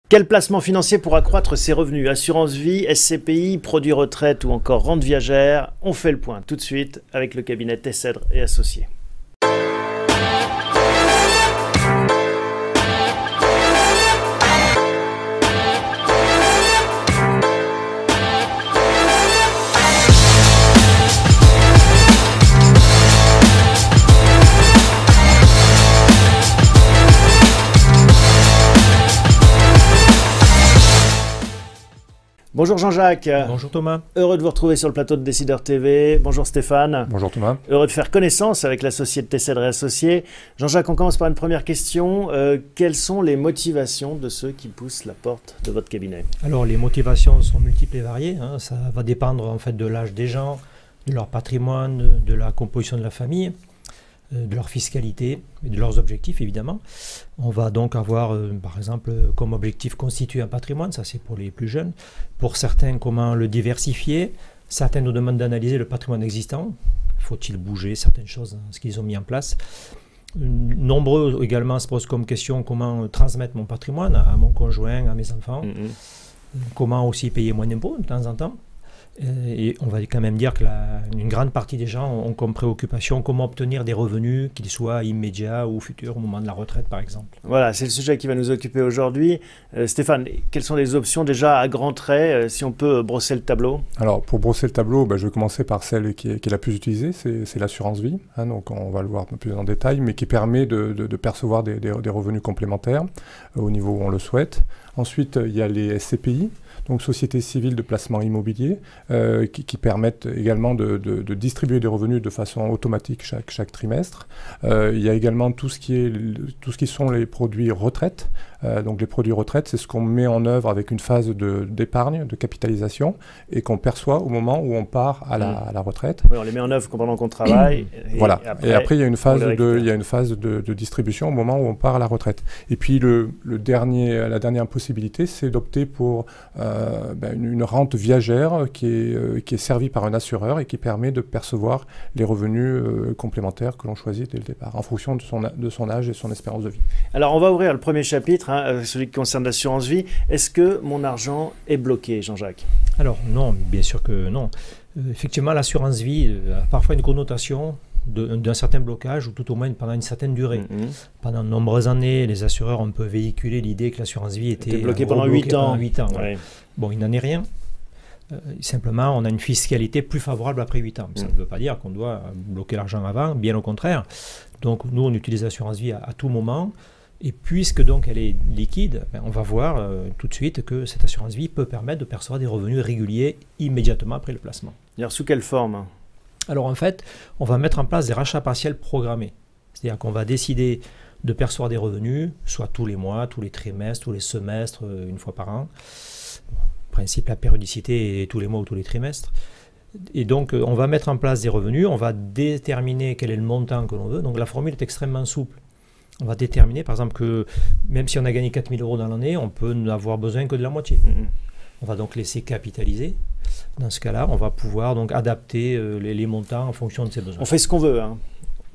Quel placement financier pour accroître ses revenus? Assurance vie, SCPI, produits retraite ou encore rente viagère? On fait le point tout de suite avec le cabinet Tessèdre et Associés. Bonjour Jean-Jacques. Bonjour Thomas. Heureux de vous retrouver sur le plateau de Décideur TV. Bonjour Stéphane. Bonjour Thomas. Heureux de faire connaissance avec l'associé de Tessèdre et Associés. Jean-Jacques, on commence par une première question. Quelles sont les motivations de ceux qui poussent la porte de votre cabinet? Alors les motivations sont multiples et variées. Ça va dépendre en fait de l'âge des gens, de leur patrimoine, de la composition de la famille, de leur fiscalité et de leurs objectifs évidemment. On va donc avoir par exemple comme objectif constituer un patrimoine, ça c'est pour les plus jeunes. Pour certains, comment le diversifier. Certains nous demandent d'analyser le patrimoine existant. Faut-il bouger certaines choses, ce qu'ils ont mis en place. Nombreux également se posent comme question comment transmettre mon patrimoine à mon conjoint, à mes enfants. Comment aussi payer moins d'impôts de temps en temps. Et on va quand même dire que une grande partie des gens ont comme préoccupation comment obtenir des revenus, qu'ils soient immédiats ou futurs, au moment de la retraite par exemple. Voilà, c'est le sujet qui va nous occuper aujourd'hui. Stéphane, quelles sont les options déjà à grands traits, si on peut brosser le tableau? Alors, pour brosser le tableau, je vais commencer par celle qui est la plus utilisée, c'est l'assurance vie. Donc on va le voir un peu plus en détail, mais qui permet de percevoir des revenus complémentaires au niveau où on le souhaite. Ensuite, il y a les SCPI, donc Sociétés civiles de placement immobilier, qui permettent également de distribuer des revenus de façon automatique chaque trimestre. Il y a également tout ce qui sont les produits retraite. Donc les produits retraite, c'est ce qu'on met en œuvre avec une phase d'épargne, de capitalisation, et qu'on perçoit au moment où on part à la retraite. Oui, on les met en œuvre pendant qu'on travaille. Voilà. Et après, il y a une phase de distribution au moment où on part à la retraite. Et puis la dernière possibilité, c'est d'opter pour une rente viagère qui est servie par un assureur et qui permet de percevoir les revenus complémentaires que l'on choisit dès le départ, en fonction de son âge et son espérance de vie. Alors, on va ouvrir le premier chapitre, celui qui concerne l'assurance vie. Est-ce que mon argent est bloqué, Jean-Jacques? Alors non, bien sûr que non. Effectivement, l'assurance vie a parfois une connotation d'un certain blocage, ou tout au moins pendant une certaine durée. Pendant de nombreuses années, les assureurs ont un peu véhiculé l'idée que l'assurance vie était bloquée pendant 8 ans. Ouais. Bon, il n'en est rien. Simplement, on a une fiscalité plus favorable après 8 ans. Ça ne veut pas dire qu'on doit bloquer l'argent avant, bien au contraire. Donc nous, on utilise l'assurance vie à tout moment. Et puisque donc elle est liquide, on va voir tout de suite que cette assurance vie peut permettre de percevoir des revenus réguliers immédiatement après le placement. Alors, sous quelle forme? Alors en fait, on va mettre en place des rachats partiels programmés. C'est-à-dire qu'on va décider de percevoir des revenus, soit tous les mois, tous les trimestres, tous les semestres, une fois par an. En principe, la périodicité est tous les mois ou tous les trimestres. Et donc, on va mettre en place des revenus, on va déterminer quel est le montant que l'on veut. Donc la formule est extrêmement souple. On va déterminer, par exemple, que même si on a gagné 4 000 € dans l'année, on peut n'avoir besoin que de la moitié. On va donc laisser capitaliser. Dans ce cas-là, on va pouvoir donc adapter les montants en fonction de ses besoins. On fait ce qu'on veut, en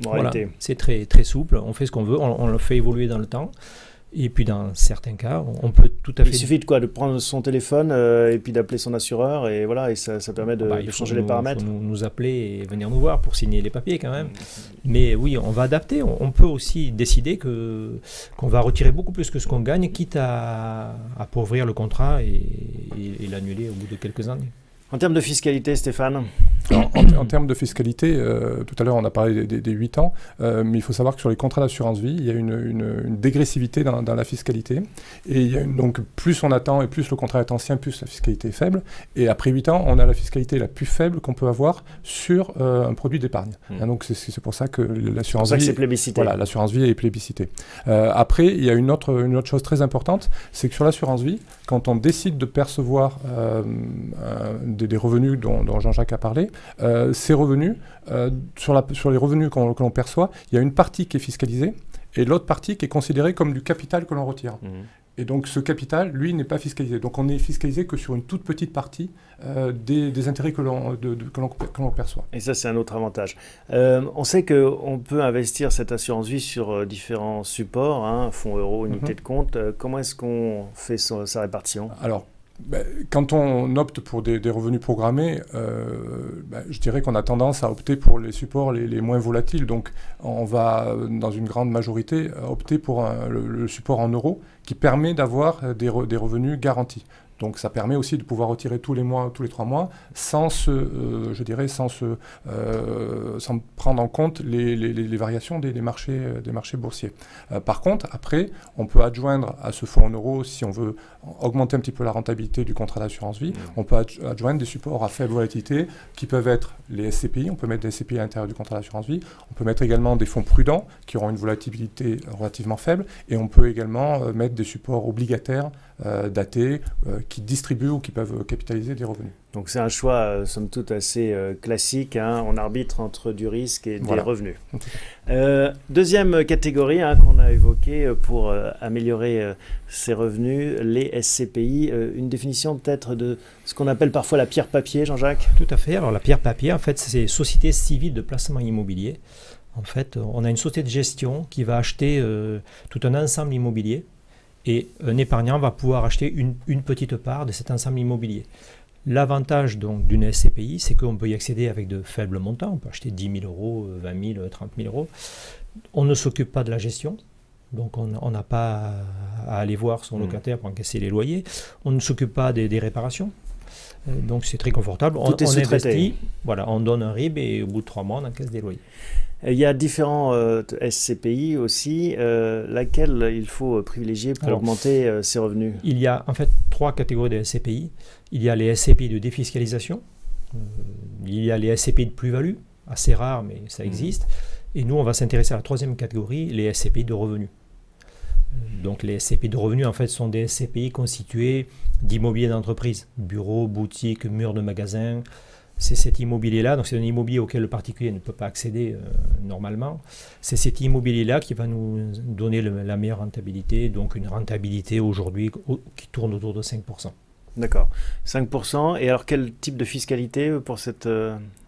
voilà, réalité. C'est très, très souple, on fait ce qu'on veut, on le fait évoluer dans le temps. Et puis dans certains cas, on peut tout à fait... Il suffit de quoi? De prendre son téléphone et puis d'appeler son assureur, et voilà, et ça permet de changer les paramètres. Il faut nous appeler et venir nous voir pour signer les papiers quand même. Mais oui, on va adapter. On peut aussi décider qu'on va retirer beaucoup plus que ce qu'on gagne, quitte à appauvrir le contrat et l'annuler au bout de quelques années. En termes de fiscalité, Stéphane? Alors, en termes de fiscalité, tout à l'heure on a parlé des 8 ans, mais il faut savoir que sur les contrats d'assurance vie, il y a une dégressivité dans la fiscalité. Et il y a donc plus on attend et plus le contrat est ancien, plus la fiscalité est faible. Et après 8 ans, on a la fiscalité la plus faible qu'on peut avoir sur un produit d'épargne. Donc c'est pour ça que l'assurance vie, c'est plébiscité. Voilà, l'assurance vie est plébiscitée. Après, il y a une autre chose très importante, c'est que sur l'assurance vie, quand on décide de percevoir des revenus dont Jean-Jacques a parlé, ces revenus, sur les revenus que l'on perçoit, il y a une partie qui est fiscalisée et l'autre partie qui est considérée comme du capital que l'on retire. Et donc ce capital, lui, n'est pas fiscalisé. Donc on n'est fiscalisé que sur une toute petite partie des intérêts que l'on perçoit. Et ça, c'est un autre avantage. On sait qu'on peut investir cette assurance vie sur différents supports, hein, fonds euros, unité de compte. Comment est-ce qu'on fait sa répartition? Alors, quand on opte pour des revenus programmés, je dirais qu'on a tendance à opter pour les supports les moins volatiles. Donc, on va, dans une grande majorité, opter pour le support en euros qui permet d'avoir des revenus garantis. Donc ça permet aussi de pouvoir retirer tous les mois, tous les 3 mois, sans prendre en compte les variations des marchés boursiers. Par contre, après, on peut adjoindre à ce fonds en euros, si on veut augmenter un petit peu la rentabilité du contrat d'assurance vie, on peut adjoindre des supports à faible volatilité qui peuvent être les SCPI, on peut mettre des SCPI à l'intérieur du contrat d'assurance vie, on peut mettre également des fonds prudents qui auront une volatilité relativement faible, et on peut également mettre des supports obligataires datés qui distribuent ou qui peuvent capitaliser des revenus. Donc c'est un choix, somme toute, assez classique. Hein. On arbitre entre du risque et des revenus. Deuxième catégorie qu'on a évoquée pour améliorer ses revenus, les SCPI. Une définition peut-être de ce qu'on appelle parfois la pierre papier, Jean-Jacques? Tout à fait. Alors la pierre papier, en fait, c'est Société civile de placement immobilier. En fait, on a une société de gestion qui va acheter tout un ensemble immobilier. Et un épargnant va pouvoir acheter une petite part de cet ensemble immobilier. L'avantage donc d'une SCPI, c'est qu'on peut y accéder avec de faibles montants. On peut acheter 10 000 euros, 20 000, 30 000 euros. On ne s'occupe pas de la gestion. Donc on n'a pas à aller voir son locataire pour encaisser les loyers. On ne s'occupe pas des réparations. Donc c'est très confortable. Tout est sous-traité. Investit, voilà, on donne un RIB et au bout de 3 mois, on encaisse des loyers. Il y a différents SCPI aussi, laquelle il faut privilégier pour augmenter ses revenus? Il y a en fait 3 catégories de SCPI. Il y a les SCPI de défiscalisation, il y a les SCPI de plus-value, assez rares mais ça existe. Et nous on va s'intéresser à la 3e catégorie, les SCPI de revenus. Donc les SCPI de revenus en fait sont des SCPI constitués d'immobilier d'entreprise, bureaux, boutiques, murs de magasins. C'est cet immobilier-là, donc c'est un immobilier auquel le particulier ne peut pas accéder normalement. C'est cet immobilier-là qui va nous donner la meilleure rentabilité, donc une rentabilité aujourd'hui qui tourne autour de 5%. D'accord, 5%. Et alors quel type de fiscalité pour cette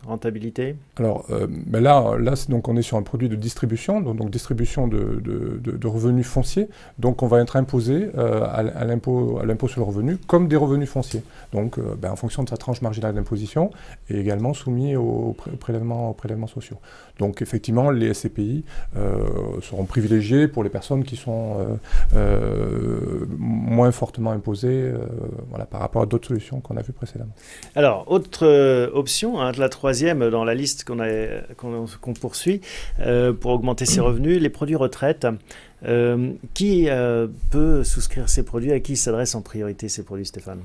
rentabilité? Alors là donc on est sur un produit de distribution, donc distribution de revenus fonciers. Donc on va être imposé à l'impôt sur le revenu comme des revenus fonciers. Donc en fonction de sa tranche marginale d'imposition et également soumis aux prélèvements sociaux. Donc effectivement les SCPI seront privilégiés pour les personnes qui sont moins fortement imposées par rapport à d'autres solutions qu'on a vues précédemment. Alors autre option, la 3e dans la liste qu'on poursuit pour augmenter ses revenus, les produits retraite. Qui peut souscrire ces produits? À qui s'adressent en priorité ces produits, Stéphane?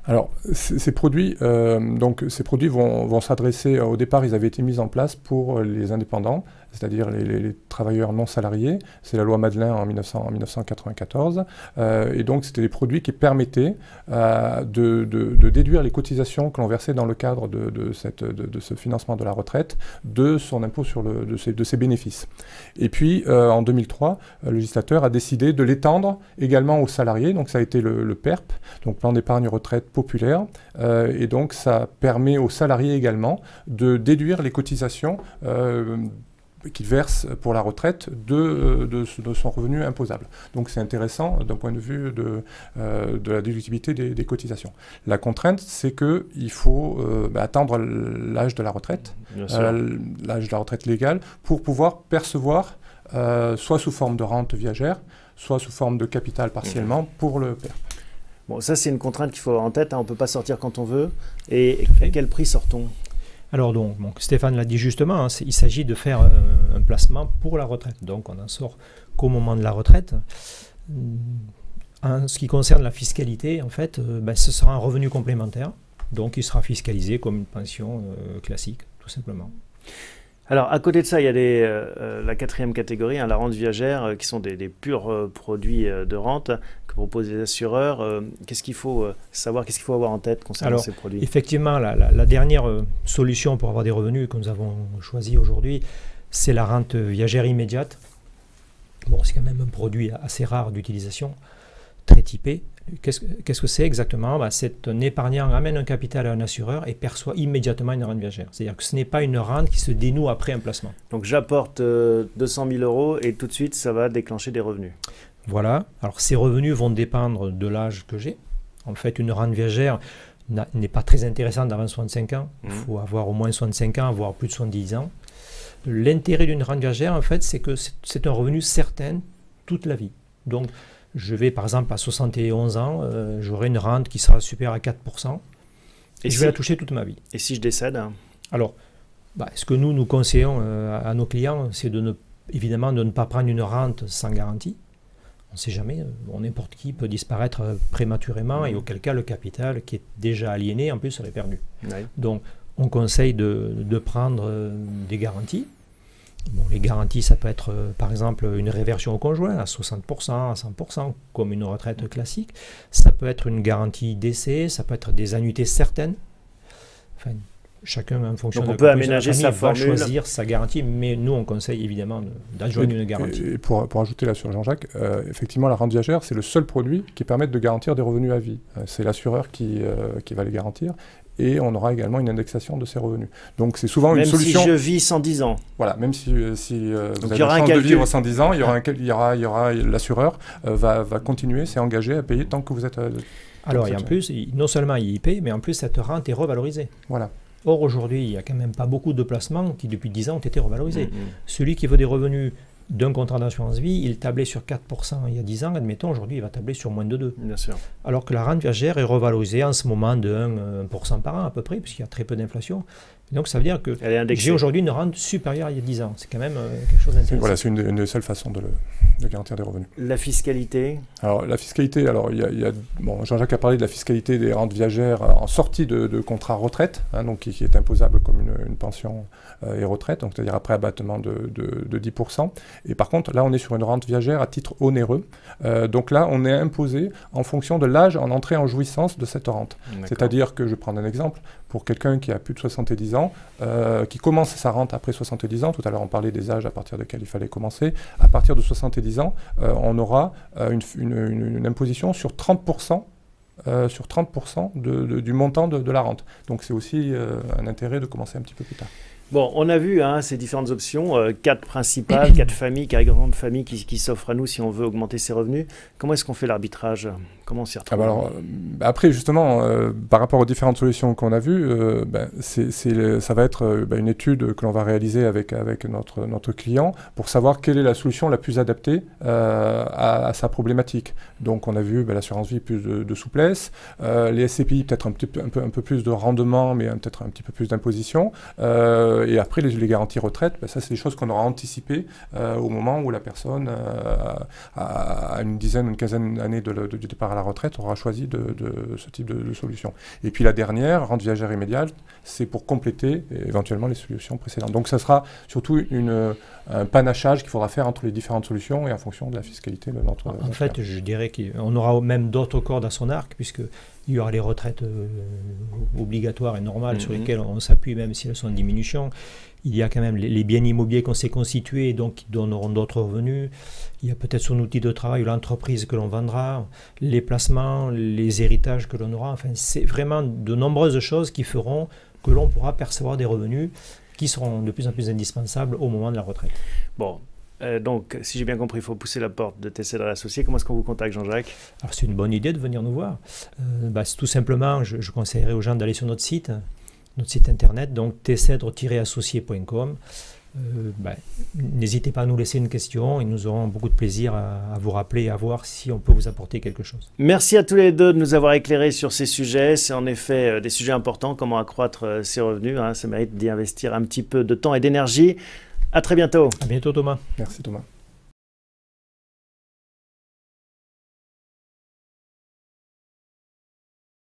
Alors, ces produits vont s'adresser, au départ, ils avaient été mis en place pour les indépendants, c'est-à-dire les travailleurs non salariés. C'est la loi Madelin en 1994. Et donc, c'était des produits qui permettaient de déduire les cotisations que l'on versait dans le cadre de ce financement de la retraite de son impôt de ses bénéfices. Et puis, en 2003, le législateur a décidé de l'étendre également aux salariés. Donc, ça a été le PERP, donc plan d'épargne retraite populaire. Et donc, ça permet aux salariés également de déduire les cotisations qu'il verse pour la retraite de son revenu imposable. Donc c'est intéressant d'un point de vue de la déductibilité des cotisations. La contrainte, c'est qu'il faut attendre l'âge de la retraite, l'âge de la retraite légale, pour pouvoir percevoir soit sous forme de rente viagère, soit sous forme de capital partiellement pour le PERP. Bon, ça c'est une contrainte qu'il faut avoir en tête, on ne peut pas sortir quand on veut. Et à quel prix sort-on? Alors donc Stéphane l'a dit justement, il s'agit de faire un placement pour la retraite. Donc on n'en sort qu'au moment de la retraite. En ce qui concerne la fiscalité, en fait, ce sera un revenu complémentaire. Donc il sera fiscalisé comme une pension classique, tout simplement. Alors, à côté de ça, il y a la 4e catégorie, la rente viagère, qui sont des purs produits de rente que proposent les assureurs. Qu'est-ce qu'il faut savoir, qu'est-ce qu'il faut avoir en tête concernant ces produits? Effectivement, la dernière solution pour avoir des revenus que nous avons choisi aujourd'hui, c'est la rente viagère immédiate. Bon, c'est quand même un produit assez rare d'utilisation. très typé. Qu'est-ce que c'est exactement? C'est un épargnant amène un capital à un assureur et perçoit immédiatement une rente viagère. C'est-à-dire que ce n'est pas une rente qui se dénoue après un placement. Donc j'apporte 200 000 euros et tout de suite ça va déclencher des revenus. Voilà. Alors ces revenus vont dépendre de l'âge que j'ai. En fait, une rente viagère n'est pas très intéressante avant 65 ans. Il faut avoir au moins 65 ans, voire plus de 70 ans. L'intérêt d'une rente viagère, en fait, c'est que c'est un revenu certain toute la vie. Donc, je vais, par exemple, à 71 ans, j'aurai une rente qui sera supérieure à 4%. Et je vais la toucher toute ma vie. Et si je décède? Alors, ce que nous conseillons à nos clients, c'est évidemment de ne pas prendre une rente sans garantie. On ne sait jamais, n'importe qui peut disparaître prématurément et auquel cas le capital qui est déjà aliéné, en plus, serait perdu. Oui. Donc, on conseille de prendre des garanties. Bon, les garanties, ça peut être, par exemple, une réversion au conjoint à 60%, à 100%, comme une retraite classique. Ça peut être une garantie décès, ça peut être des annuités certaines. Enfin, chacun, en fonction de la famille, va choisir sa garantie, mais nous, on conseille évidemment d'adjoindre une garantie. Et pour ajouter là sur Jean-Jacques, effectivement, la rente viagère, c'est le seul produit qui permet de garantir des revenus à vie. C'est l'assureur qui va les garantir. Et on aura également une indexation de ces revenus. Donc c'est souvent une solution... Même si je vis 110 ans. Voilà, même si vous avez la chance de vivre 110 ans, il y aura l'assureur va continuer, s'est engagé à payer tant que vous êtes... Alors, et en plus, non seulement il paye, mais en plus cette rente est revalorisée. Voilà. Or, aujourd'hui, il n'y a quand même pas beaucoup de placements qui, depuis 10 ans, ont été revalorisés. Celui qui veut des revenus d'un contrat d'assurance vie, il tablait sur 4% il y a 10 ans, admettons, aujourd'hui il va tabler sur moins de 2%. Bien sûr. Alors que la rente viagère est revalorisée en ce moment de 1% par an à peu près, puisqu'il y a très peu d'inflation. Donc ça veut dire que j'ai aujourd'hui une rente supérieure à il y a 10 ans. C'est quand même quelque chose d'intéressant. Voilà, c'est une des seules façons de garantir des revenus. La fiscalité? Alors la fiscalité, bon, Jean-Jacques a parlé de la fiscalité des rentes viagères en sortie de contrat retraite, donc qui est imposable comme une pension et retraite, donc c'est-à-dire après abattement de 10%. Et par contre, là, on est sur une rente viagère à titre onéreux. Donc là, on est imposé en fonction de l'âge en entrée en jouissance de cette rente. C'est-à-dire que, je vais prendre un exemple, pour quelqu'un qui a plus de 70 ans, qui commence sa rente après 70 ans, tout à l'heure on parlait des âges à partir desquels il fallait commencer, à partir de 70 ans, on aura une imposition sur 30%, du montant de la rente. Donc c'est aussi un intérêt de commencer un petit peu plus tard. Bon, on a vu ces différentes options, 4 principales, 4 familles, 4 grandes familles qui s'offrent à nous si on veut augmenter ses revenus. Comment est-ce qu'on fait l'arbitrage? Comment on s'y retrouve? Après, justement, par rapport aux différentes solutions qu'on a vues, ça va être une étude que l'on va réaliser avec notre client pour savoir quelle est la solution la plus adaptée à sa problématique. Donc, on a vu l'assurance vie, plus de souplesse, les SCPI, peut-être un peu plus de rendement, mais peut-être un petit peu plus d'imposition. Et après, les garanties retraite, ça, c'est des choses qu'on aura anticipées au moment où la personne, à une quinzaine d'années du départ à la retraite, aura choisi ce type de solution. Et puis la dernière, rente viagère immédiate, c'est pour compléter éventuellement les solutions précédentes. Donc ça sera surtout un panachage qu'il faudra faire entre les différentes solutions et en fonction de la fiscalité de notre... En fait, je dirais qu'on aura même d'autres cordes à son arc, puisque il y aura les retraites obligatoires et normales sur lesquelles on s'appuie, même si elles sont en diminution. Il y a quand même les biens immobiliers qu'on s'est constitués, donc qui donneront d'autres revenus. Il y a peut-être son outil de travail, l'entreprise que l'on vendra, les placements, les héritages que l'on aura. Enfin, c'est vraiment de nombreuses choses qui feront que l'on pourra percevoir des revenus qui seront de plus en plus indispensables au moment de la retraite. Bon. Donc, si j'ai bien compris, il faut pousser la porte de Tesseder Associés. Comment est-ce qu'on vous contacte, Jean-Jacques? Alors, c'est une bonne idée de venir nous voir. Tout simplement, je conseillerais aux gens d'aller sur notre site internet, donc tcedre-associé.com. N'hésitez pas à nous laisser une question et nous aurons beaucoup de plaisir à vous rappeler et à voir si on peut vous apporter quelque chose. Merci à tous les deux de nous avoir éclairés sur ces sujets. C'est en effet des sujets importants, comment accroître ses revenus. Ça mérite d'y investir un petit peu de temps et d'énergie. À très bientôt. À bientôt, Thomas. Merci, Thomas.